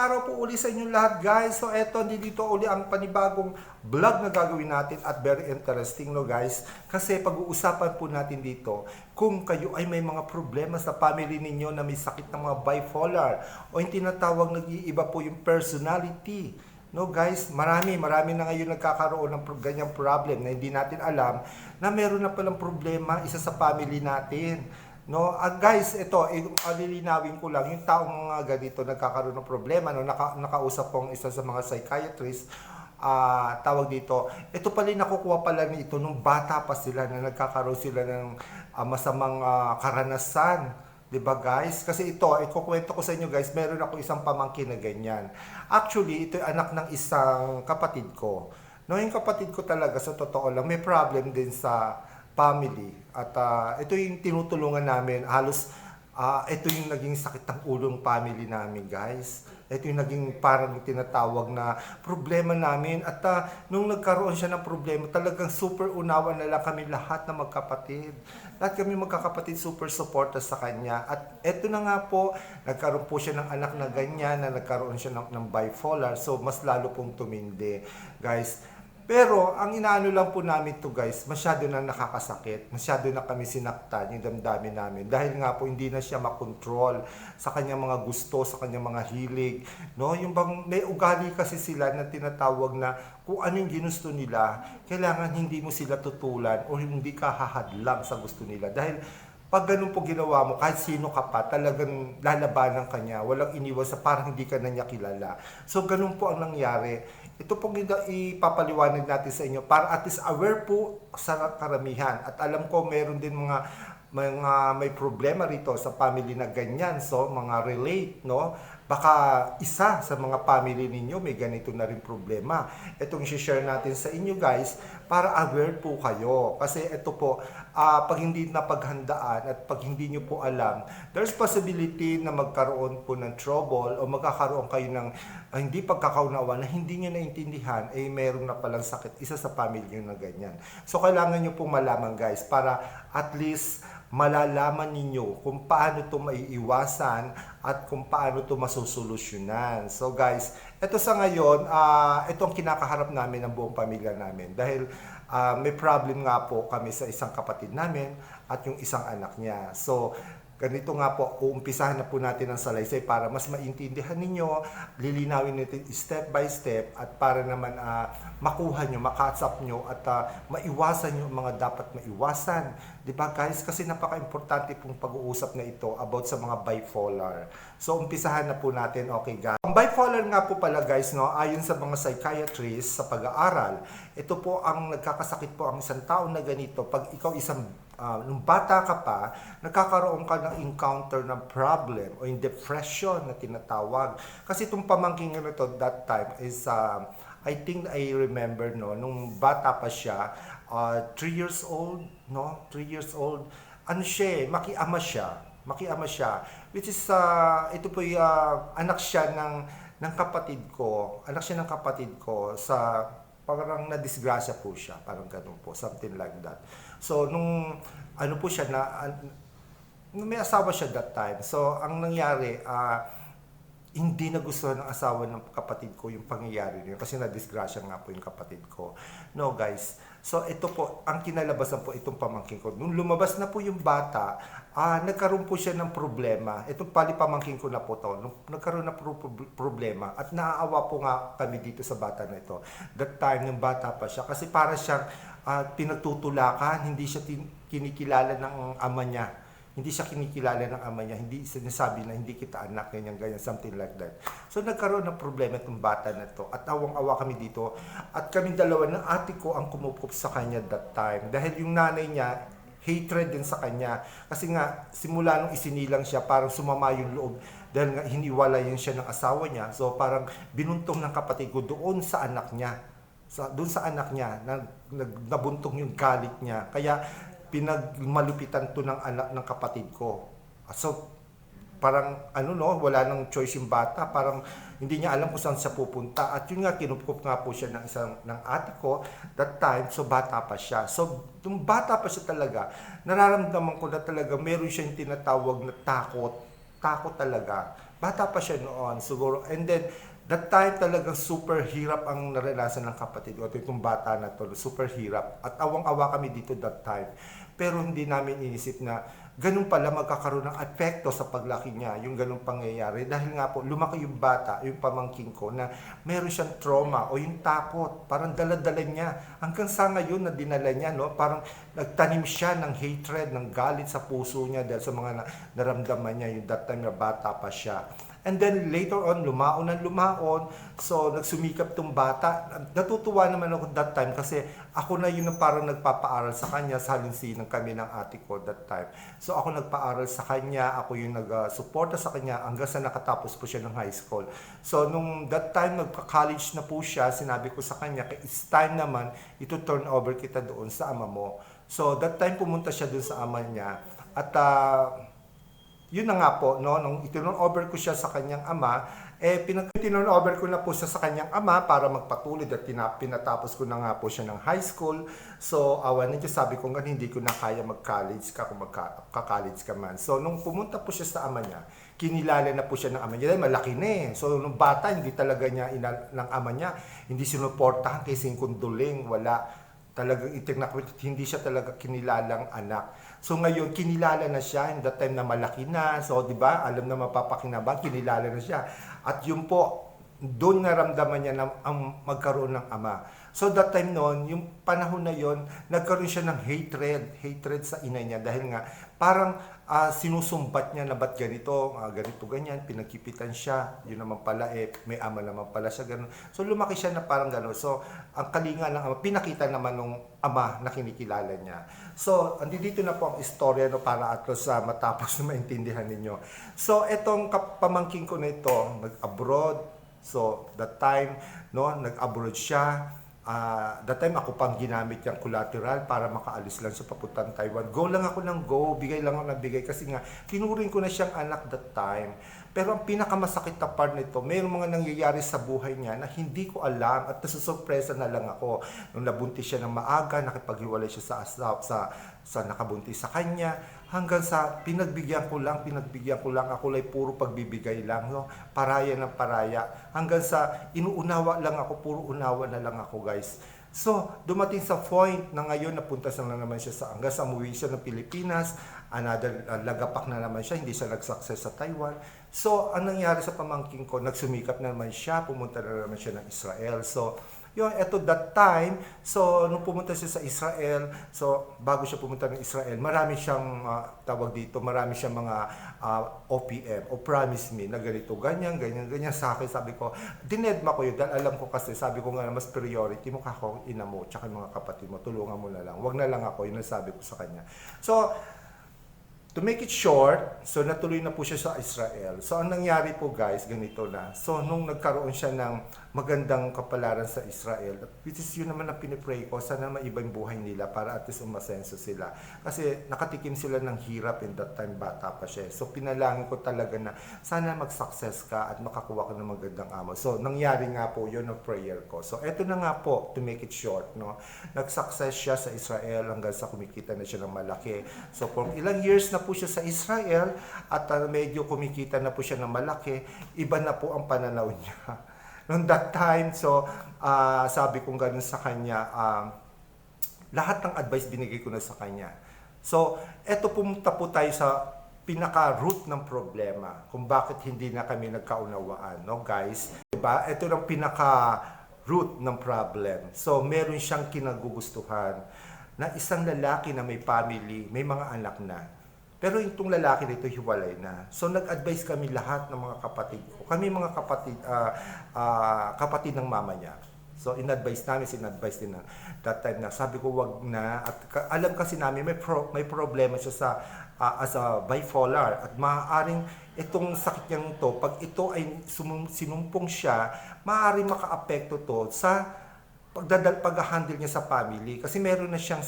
araw po uli sa inyong lahat guys. So eto, dito uli ang panibagong vlog na gagawin natin at very interesting no guys. Kasi pag-uusapan po natin dito kung kayo ay may mga problema sa family ninyo na may sakit ng mga bipolar o yung tinatawag nag-iiba po yung personality. No guys, marami na ngayon nagkakaroon ng ganyang problem na hindi natin alam na meron na palang problema isa sa family natin. No, guys, ito, lilinawin ko lang, yung taong ganito nagkakaroon ng problema, no, nakausap kong isa sa mga psychiatrist, tawag dito, ito pala nakukuha pala nito nung bata pa sila na nagkakaroon sila ng masamang karanasan. 'Di ba guys? Kasi ito, ikukwento ko sa inyo guys, meron ako isang pamangkin na ganyan. Actually, ito ay anak ng isang kapatid ko. No, yung kapatid ko talaga sa totoo lang, may problem din sa family. At ito yung tinutulungan namin. Halos ito yung naging sakit ng ulo ng family namin, guys. Ito yung naging parang tinatawag na problema namin. At nung nagkaroon siya ng problema, talagang super unawa na lang kami lahat na magkapatid. Lahat kami magkakapatid, super supporter sa kanya. At ito na nga po, nagkaroon po siya ng anak na ganyan, na nagkaroon siya ng bipolar. So, mas lalo pong tumindi, guys. Pero, ang inaano lang po namin to guys, masyado na nakakasakit, masyado na kami sinaktan yung damdamin namin. Dahil nga po, hindi na siya makontrol sa kanyang mga gusto, sa kanyang mga hilig. No? Yung bang, may ugali kasi sila na tinatawag na kung ano yung ginusto nila, kailangan hindi mo sila tutulan o hindi ka hahadlang sa gusto nila. Dahil, pag ganun po ginawa mo, kahit sino ka pa, talagang lalabanan ka niya. Walang iniwan sa parang hindi ka na niya kilala. So, ganun po ang nangyari. Ito pong ipapaliwanag natin sa inyo para at least aware po sa karamihan. At alam ko meron din may problema rito sa family na ganyan. So, mga relate, no? Baka isa sa mga family ninyo may ganito na rin problema. Itong share natin sa inyo guys para aware po kayo. Kasi ito po, pag hindi napaghandaan at pag hindi nyo po alam, there's possibility na magkaroon po ng trouble o magkakaroon kayo ng hindi pagkakaunawa na hindi nyo naintindihan, eh meron na palang sakit isa sa family nyo na ganyan. So kailangan nyo pong malaman guys para at least malalaman ninyo kung paano ito maiiwasan at kung paano ito masusolusyonan. So guys, ito sa ngayon, ito ang kinakaharap namin ng buong pamilya namin. Dahil may problem nga po kami sa isang kapatid namin at yung isang anak niya. So, ganito nga po, uumpisahan na po natin ang salaysay para mas maintindihan ninyo, lilinawin natin step by step at para naman makuha nyo, makasap nyo at maiwasan nyo ang mga dapat maiwasan. Diba guys? Kasi napaka-importante pong pag-uusap na ito about sa mga bipolar. So, umpisahan na po natin. Okay guys. Ang bipolar nga po pala guys, no, ayon sa mga psychiatrists sa pag-aaral, ito po ang nagkakasakit po ang isang tao na ganito. Pag ikaw nung bata ka pa, nagkakaroon ka ng encounter ng problem o yung depression na tinatawag. Kasi itong pamangking nito that time is, I think I remember, no, nung bata pa siya, 3 years old, no, 3 years old, ano siya, makiama siya, which is, ito po yung anak siya ng kapatid ko, sa parang na-disgrasya po siya, parang ganun po, something like that. So, nung ano po siya may asawa siya that time. So, ang nangyari, hindi nagustuhan ng asawa ng kapatid ko yung pangyayari niya kasi na-disgrasya nga po yung kapatid ko. No, guys. So, ito po, ang kinalabasan po itong pamangkin ko. Nung lumabas na po yung bata, nagkaroon po siya ng problema. Itong pamangkin ko na po to. Nung nagkaroon na problema at naaawa po nga kami dito sa bata na ito. That time, yung bata pa siya. Kasi para siyang pinagtutulakan, hindi siya kinikilala ng ama niya. Hindi siya kinikilala ng ama niya, hindi sinasabi na hindi kita anak, ganyan, something like that. So nagkaroon ng problema itong bata na to at awang-awa kami dito at kami dalawa ng ate ko ang kumukup sa kanya that time dahil yung nanay niya, hatred din sa kanya kasi nga simula nung isinilang siya parang sumama yung loob dahil nga hiniwalayan siya ng asawa niya. So parang binuntong ng kapatid ko doon sa anak niya. Doon sa anak niya, nabuntong yung galit niya. Kaya pinagmalupitan to ng anak ng kapatid ko. So, parang wala nang choice yung bata. Parang hindi niya alam kung saan siya pupunta. At yun nga, kinupkup nga po siya ng ate ko that time. So, bata pa siya. So, nung bata pa siya talaga, nararamdaman ko na talaga meron siyang tinatawag na takot takot talaga. Bata pa siya noon, siguro. And then, that time talagang super hirap ang naranasan ng kapatid ko. Itong bata na to, super hirap. At awang-awa kami dito that time. Pero hindi namin inisip na ganun pala magkakaroon ng epekto sa paglaki niya, yung ganun pangyayari. Dahil nga po, lumaki yung bata, yung pamangking ko, na meron siyang trauma o yung takot. Parang dala-dala niya. Hanggang sa ngayon na dinala niya, no? Parang nagtanim siya ng hatred, ng galit sa puso niya dahil sa mga naramdaman niya yung that time na bata pa siya. And then later on, lumaon ng lumaon. So, nagsumikap tong bata. Natutuwa naman ako that time kasi ako na yun ang parang nagpapaaral sa kanya sa halinsinan kami ng ate ko that time. So, ako nagpaaral sa kanya. Ako yung nag-suporta sa kanya hanggang sa nakatapos po siya ng high school. So, nung that time, nagka-college na po siya, sinabi ko sa kanya, it's time naman, ito turn over kita doon sa ama mo. So, that time pumunta siya doon sa ama niya. At yun na nga po, no, nung itinurn over ko siya sa kanyang ama, tinurn over ko na po siya sa kanyang ama para magpatuloy at pinatapos ko na nga po siya ng high school. So, awan na Diyos, sabi ko nga, hindi ko na kaya mag-college ka kung magka-college ka man. So, nung pumunta po siya sa ama niya, kinilala na po siya ng ama niya dahil malaki na eh. So, nung bata, hindi talaga niya, ng ama niya, hindi sinuportahan kay singkunduling, wala. Talagang hindi siya talaga kinilalang anak. So ngayon, kinilala na siya in that time na malaki na. So, di ba, alam na mapapakinabang, kinilala na siya. At yun po, doon naramdaman niya na ang magkaroon ng ama. So that time noon, yung panahon na yon, nagkaroon siya ng hatred sa ina niya dahil nga parang sinusumbat niya na ba't ganito, ganito ganyan, pinagkipitan siya, yun naman pala may ama naman pala siya, ganun. So lumaki siya na parang gano'n. So ang kalinga ng ama, pinakita naman ng ama na kinikilala niya. So andito na po ang istorya, no, para atlos matapos na maintindihan ninyo. So etong pamangking ko na ito, nag-abroad. So that time, no, nag-abroad siya. That time ako pang ginamit yung collateral para makaalis lang siya papuntang Taiwan. Go lang ako ng go, bigay lang ako ng bigay kasi nga tinuring ko na siyang anak that time. Pero ang pinakamasakit na part nito, mayroong mga nangyayari sa buhay niya na hindi ko alam at nasusurpresa na lang ako. Nung nabuntis siya ng maaga, nakipaghiwalay siya sa nakabuntis sa kanya, hanggang sa pinagbigyan ko lang, ako lang puro pagbibigay lang, no? Paraya ng paraya. Hanggang sa inuunawa lang ako, puro unawa na lang ako, guys. So, dumating sa point na ngayon napunta na naman siya hanggang sa umuwi siya ng Pilipinas, another lagapak na naman siya, hindi siya nag-success sa Taiwan. So, ang nangyari sa pamangking ko, nagsumikap na naman siya, pumunta na naman siya ng Israel. So, yung eto that time, so nung pumunta siya sa Israel, so bago siya pumunta ng Israel, marami siyang tawag dito, marami siyang mga OPM o promise me na ganito, ganyan sa akin. Sabi ko, dinedma ko yun dahil alam ko kasi, sabi ko nga mas priority mo kako, ina mo, tsaka mga kapatid mo, tulungan mo na lang. Wag na lang ako, yun ang sabi ko sa kanya. So, to make it short, so natuloy na po siya sa Israel. So ang nangyari po, guys, ganito na. So nung nagkaroon siya ng magandang kapalaran sa Israel, which is yun naman ang pinipray ko, sana maiba yung buhay nila para at least umasenso sila. Kasi nakatikim sila ng hirap in that time, bata pa siya. So pinalangin ko talaga na sana mag-success ka at makakuha ka ng magandang amo. So nangyari nga po yun ang prayer ko. So eto na nga po, to make it short, no? Nag-success siya sa Israel hanggang sa kumikita na siya ng malaki. So kung ilang years na po siya sa Israel at medyo kumikita na po siya ng malaki, iba na po ang pananaw niya. Noong that time, so sabi kong ganun sa kanya, lahat ng advice binigay ko na sa kanya. So, eto pumunta po tayo sa pinaka-root ng problema kung bakit hindi na kami nagkaunawaan, no guys? Diba? Ito ang pinaka-root ng problem. So, meron siyang kinagugustuhan na isang lalaki na may family, may mga anak na. Pero itong lalaki nito hiwalay na. So nag-advise kami lahat ng mga kapatid ko. Kami mga kapatid ng mama niya. So in-advise namin, sin-advise din na that time na sabi ko wag na. At alam kasi namin may problema siya sa as a bipolar at maaaring itong sakit niyang to, pag ito ay sinumpong siya, maaaring makaapekto to sa pag-handle niya sa family. Kasi meron na siyang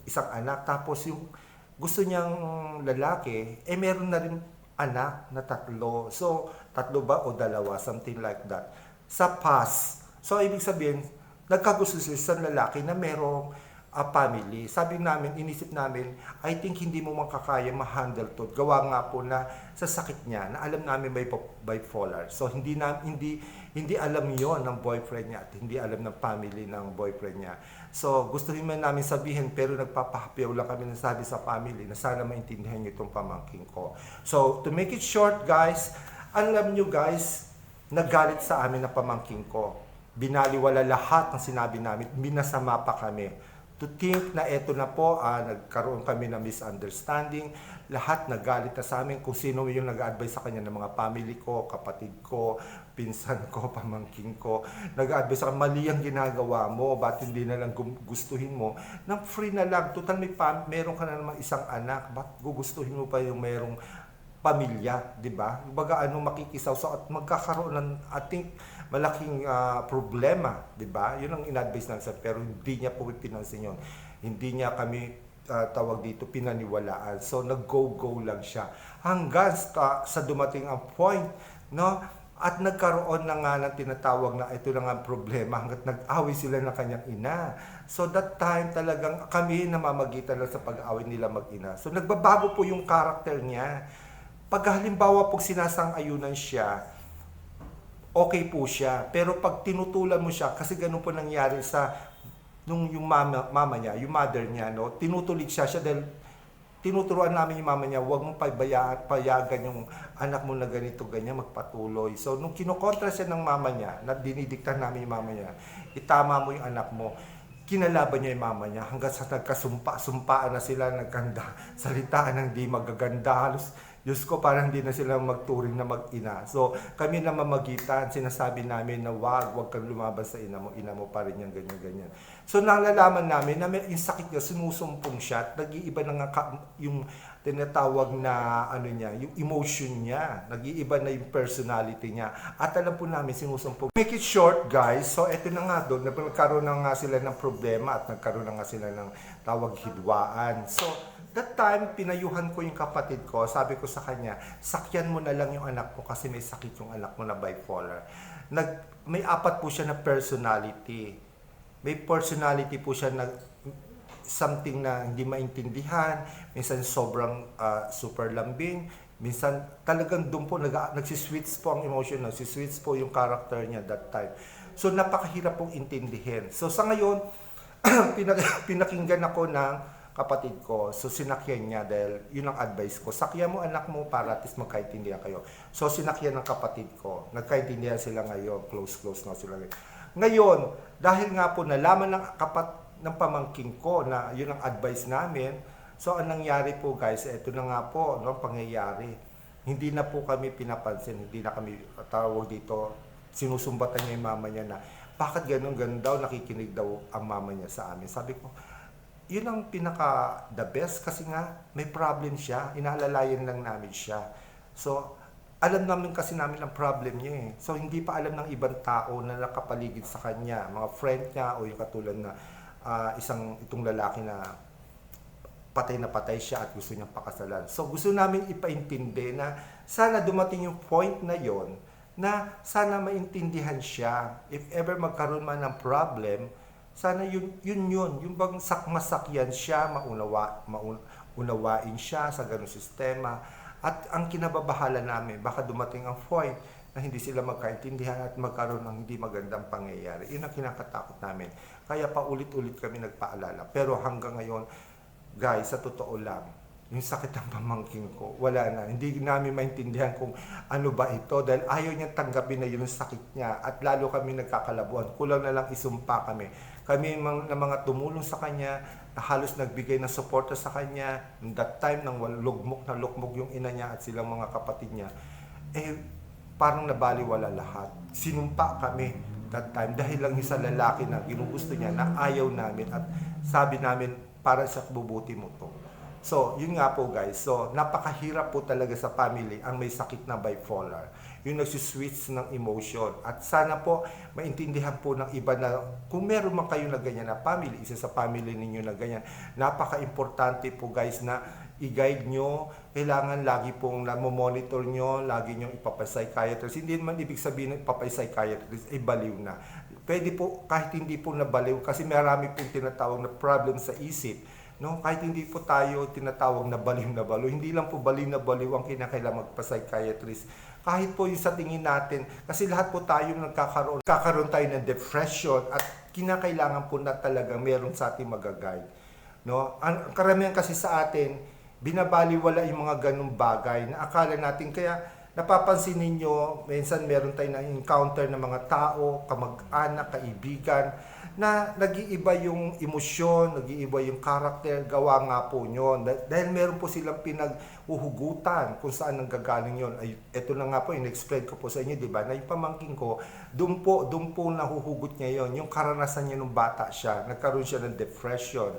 isang anak, tapos yung gusto niyang lalaki, meron na rin anak na 3. So, 3 ba o 2? Something like that. Sa past. So, ibig sabihin, nagkagusto sila sa lalaki na merong family. Sabi namin, inisip namin, I think hindi mo makakaya ma-handle to. Gawa nga po na sa sakit niya, na alam namin may bipolar. So hindi alam yon ng boyfriend niya at hindi alam ng family ng boyfriend niya. So gusto rin man namin sabihin pero nagpapahapyaw lang kami ng sabi sa family na sana maintindihan niyo itong pamangkin ko. So to make it short guys, alam niyo guys, nagalit sa amin na pamangkin ko. Binaliwala lahat ng sinabi namin, minasama pa kami. To think na eto na po, nagkaroon kami ng misunderstanding, lahat nagalit na sa amin kung sino yung nag-advise sa kanya ng mga family ko, kapatid ko, pinsan ko, pamangkin ko. Nag-advise sa kanya, mali ang ginagawa mo, ba't hindi na lang gustuhin mo? Nang free na lang, total meron ka na naman isang anak, ba't gugustuhin mo pa yung merong pamilya, di ba? Baga makikisaw at magkakaroon ng ating malaking problema, di ba? Yun ang in-advise namin sa pero hindi niya po pinansin yun. Hindi niya kami tawag dito pinaniwalaan. So nag-go lang siya hanggang sa dumating ang point, no? At nagkaroon na nga ng tinatawag na ito na nga ang problema hanggat nag-away sila ng kanyang ina. So that time talagang kami namamagitan lang sa pag-away nila mag-ina. So nagbabago po yung character niya. Pag halimbawa pag sinasang-ayunan siya, okay po siya. Pero pag tinutulan mo siya, kasi ganun po nangyari sa yung mama niya, yung mother niya, no? Tinutulig siya dahil tinuturuan namin yung mama niya, huwag mong payagan yung anak mo na ganito, ganyan, magpatuloy. So, nung kinokontra siya ng mama niya, na dinidikta namin yung mama niya, itama mo yung anak mo, kinalaban niya yung mama niya hanggang sa nagkasumpaan na sila, nagkanda, salitaan ng di magaganda, halos Diyos ko, parang hindi na sila magturing na mag-ina. So, kami na mamagitan, sinasabi namin na wag kang lumabas sa ina mo pa rin yan, ganyan. So, nalalaman namin na yung sakit niya, sinusumpong siya, at nag-iiba na nga yung tinatawag na niya, yung emotion niya, nag-iiba na yung personality niya. At alam po namin, sinusumpong. Make it short, guys. So, eto na nga doon, nagkaroon na nga sila ng problema at nagkaroon na nga sila ng tawag hidwaan. So, that time, pinayuhan ko yung kapatid ko. Sabi ko sa kanya, sakyan mo na lang yung anak mo kasi may sakit yung anak mo na bipolar. May apat po siya na personality. May personality po siya na something na hindi maintindihan. Minsan sobrang super lambing. Minsan talagang doon po nagsiswitch po ang emotion. Nagsiswitch po yung character niya that time. So napakahirap pong intindihin. So sa ngayon, pinakinggan ako ng kapatid ko, so sinakyan niya dahil yun ang advice ko. Sakyan mo anak mo para at least magkaintindihan kayo. So sinakyan ng kapatid ko. Nagkaintindihan sila ngayon. Close na sila. Ngayon, dahil nga po nalaman ng pamangking ko na yun ang advice namin, so anong nangyari po guys, ito na nga po, no, pangyayari. Hindi na po kami pinapansin, hindi na kami tawag dito, sinusumbatan niya yung mama niya na, bakit ganun daw, nakikinig daw ang mama niya sa amin. Sabi ko, yun ang pinaka the best kasi nga may problem siya, inaalalayan lang namin siya. So, alam namin kasi namin ang problem niya eh. So, hindi pa alam ng ibang tao na nakapaligid sa kanya, mga friend niya o yung katulad na itong lalaki na patay siya at gusto niyang pakasalan. So, gusto namin ipaintindi na sana dumating yung point na yon na sana maintindihan siya. If ever magkaroon man ng problem, sana yun. Yung bang masakyan siya, unawain siya sa ganung sistema. At ang kinababahala namin, baka dumating ang point na hindi sila magkaintindihan at magkaroon ng hindi magandang pangyayari. Yun ang kinakatakot namin. Kaya paulit-ulit kami nagpaalala. Pero hanggang ngayon, guys, sa totoo lang, yung sakit ng pamangkin ko, wala na. Hindi namin maintindihan kung ano ba ito dahil ayaw niyang tanggapin na yun yung sakit niya at lalo kami nagkakalabuan. Kulang na lang isumpa kami. Kami na mga tumulong sa kanya, na halos nagbigay ng suporta sa kanya. That time, nang lugmok yung ina niya at silang mga kapatid niya, parang nabaliwala lahat. Sinumpa kami that time dahil lang isa lalaki na ginugusto niya na ayaw namin at sabi namin, para sa bubuti mo to. So, yun nga po guys. So, napakahirap po talaga sa family ang may sakit na bipolar. Yung nagsiswitch ng emotion. At sana po, maintindihan po ng iba na kung meron man kayo na ganyan na family, isa sa family ninyo na ganyan, napaka-importante po guys na i-guide nyo. Kailangan lagi pong monitor nyo, lagi nyo ipapay-psychiatrist. Hindi naman ibig sabihin ng ipapay-psychiatrist, baliw na. pwede po kahit hindi po nabaliw kasi marami pong tinatawag na problem sa isip. No, kahit hindi po tayo tinatawag na baliw, hindi lang po baliw na baliw ang kinakailangan magpa-psychiatrist. Kahit po yung sa tingin natin, kasi lahat po tayo kakaroon tayo ng depression at kinakailangan po na talaga meron sa ating magagay. No, ang karamihan kasi sa atin, binabaliwala yung mga ganung bagay na akala natin, kaya napapansin ninyo, minsan meron tayo na encounter ng mga tao, kamag-anak, kaibigan, na nag-iiba yung emosyon, nag-iiba yung karakter, gawa nga po nyo. Dahil meron po silang pinaghuhugutan kung saan nanggagaling yun. Ay, ito na nga po, in-explain ko po sa inyo, di ba? Na yung pamangking ko, doon po nahuhugot niya yun. Yung karanasan niya nung bata siya, nagkaroon siya ng depression,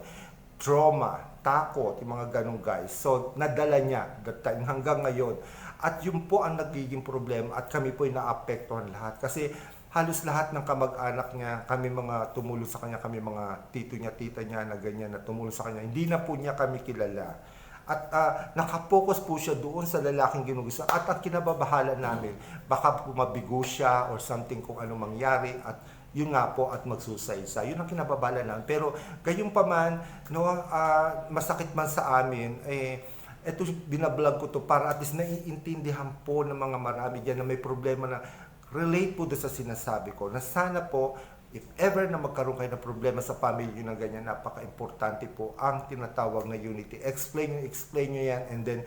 trauma, takot, yung mga ganong guys. So, nadala niya that time hanggang ngayon. At yun po ang nagiging problema at kami po ay naapektuhan lahat. Kasi halos lahat ng kamag-anak niya, kami mga tumulong sa kanya, kami mga tito niya, tita niya na ganyan na tumulong sa kanya, hindi na po niya kami kilala. At nakapokus po siya doon sa lalaking ginugustuhan. At ang kinababahala namin, baka po mabigo siya or something kung ano mangyari at yun nga po at magsusaysa. Yun ang kinababahala namin. Pero gayong pa man, no, masakit man sa amin, eto binablog ko to para at least naiintindihan po ng mga marami dyan na may problema na relate po doon sa sinasabi ko, na sana po, if ever na magkaroon kayo ng problema sa family nyo na ganyan, napaka-importante po ang tinatawag na unity. Explain nyo yan, and then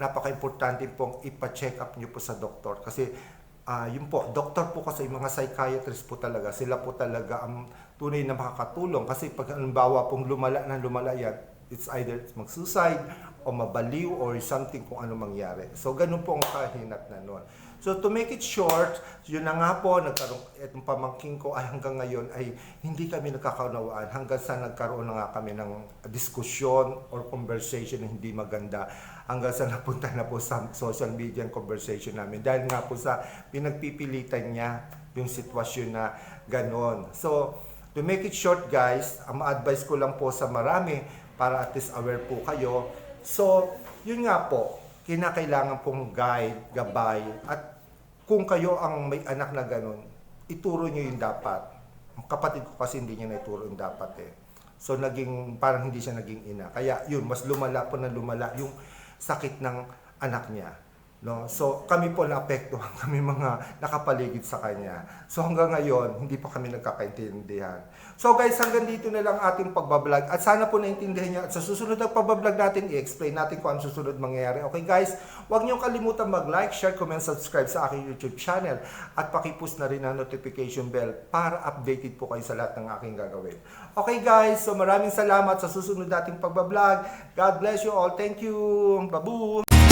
napaka-importante pong ipa-check up nyo po sa doktor. Kasi yun po, doktor po kasi, mga psychiatrist po talaga, sila po talaga ang tunay na makakatulong. Kasi pag halimbawa pong lumala yan, it's either mag-suicide o mabaliw or something kung ano mangyari. So, ganun po ang kahinat na nun. So, to make it short, yun na nga po, itong pamangking ko ay hanggang ngayon ay hindi kami nagkakaunawaan hanggang sa nagkaroon na nga kami ng diskusyon or conversation na hindi maganda hanggang sa napunta na po sa social media conversation namin dahil nga po sa pinagpipilitan niya yung sitwasyon na ganon. So, to make it short guys, ang ma-advise ko lang po sa marami para at least aware po kayo. So, yun nga po, kinakailangan pong guide, gabay, at kung kayo ang may anak na ganun, ituro nyo yung dapat. Ang kapatid ko kasi hindi niya naituro yung dapat eh. So, parang hindi siya naging ina. Kaya yun, mas lumala po na lumala yung sakit ng anak niya. No? So, kami po naapektuhan, kami mga nakapaligid sa kanya. So, hanggang ngayon, hindi pa kami nagkakaintindihan. So, guys, hanggang dito na lang ating pagbablog. At sana po naintindihan niyo. At sa susunod na pagbablog natin, i-explain natin kung ano susunod mangyayari. Okay, guys? Huwag niyo kalimutan mag-like, share, comment, subscribe sa aking YouTube channel. At pakipush na rin ang notification bell para updated po kayo sa lahat ng aking gagawin. Okay, guys? So, maraming salamat sa susunod nating pagbablog. God bless you all. Thank you. Babu!